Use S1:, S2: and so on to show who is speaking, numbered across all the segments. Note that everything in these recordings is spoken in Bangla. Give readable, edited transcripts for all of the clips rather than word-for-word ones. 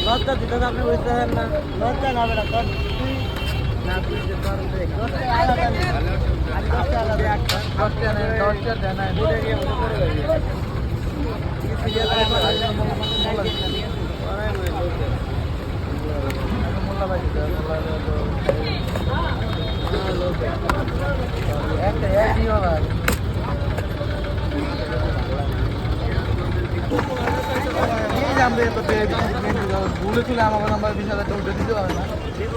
S1: লজ্জা দিতে আপনি বুঝতে পারেন না, লজ্জা হবে না তোর না তুই যে তোর ভুলে তুলে আমার নাম্বার 20,000 টাকা উঠে দিতে পারে না দিব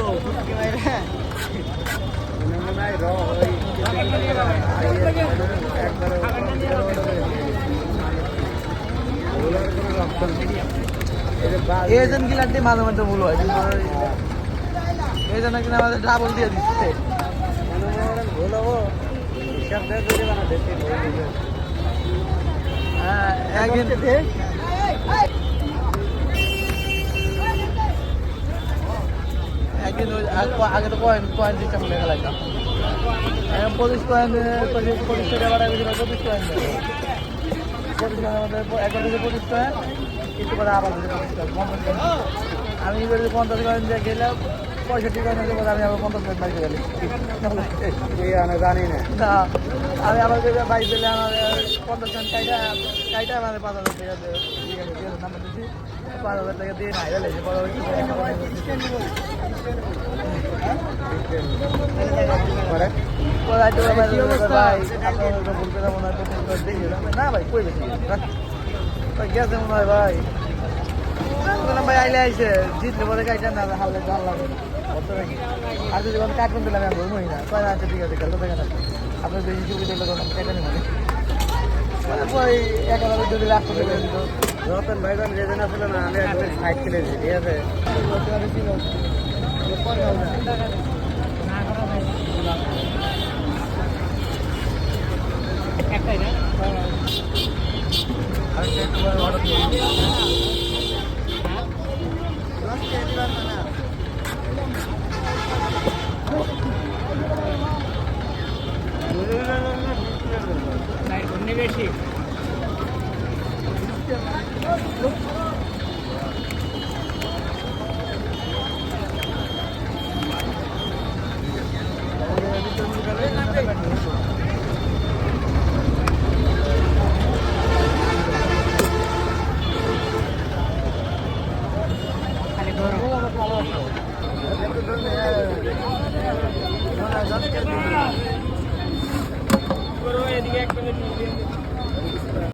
S1: এজেন্ট গিলার দিয়ে মাঝে মাঝে ভুল হয়, কিন্তু এই জন্য কিনা আমাদের ডাবল দিয়ে দিচ্ছে ভুল হবো হিসাব হ্যাঁ একদিন একদিন আগে তো পয়েন্ট সিস্টেম লেখা লাগতাম, এখন 25 পয়েন্ট 25 টাকা বাড়া গেছিল, 25 পয়েন্ট 25 আমাদের একবার থেকে 25 পয়েন্ট, কিছু করে আবার 25 পয়েন্ট আমি যদি 50 পয়েন্ট দিয়ে গেলাম 65 পয়েন্ট হলে আমি আবার 50 পয়েন্ট বাইকে গেলি জানি না আমি আবার বাইক দিলে আমার 50 পয়েন্ট চাইটা আমাদের 5,000 টাকা নাম্বার দিচ্ছি, 5,000 টাকা দিয়ে হাইরা লেগেছে না ভাই কই গেছে মনে হয় ভাই ভাই আইলে আইসে জিতলে পরে গাইটা না হারলে তো হারলাম আর যদি কাটবেন দিলাম আমি ঘুমোই না কয় আচ্ছা ঠিক আছে কালকে দেখেন আপনার বেশি সুবিধা হলে তখন কেটে নেবেন ওই 11 যদি লাখ করে দিত রতন ভাইজান যেদিন আসলে না আমি একদম সাইড খেলে দিই ঠিক আছে একটাই না বেশি এদিকে এক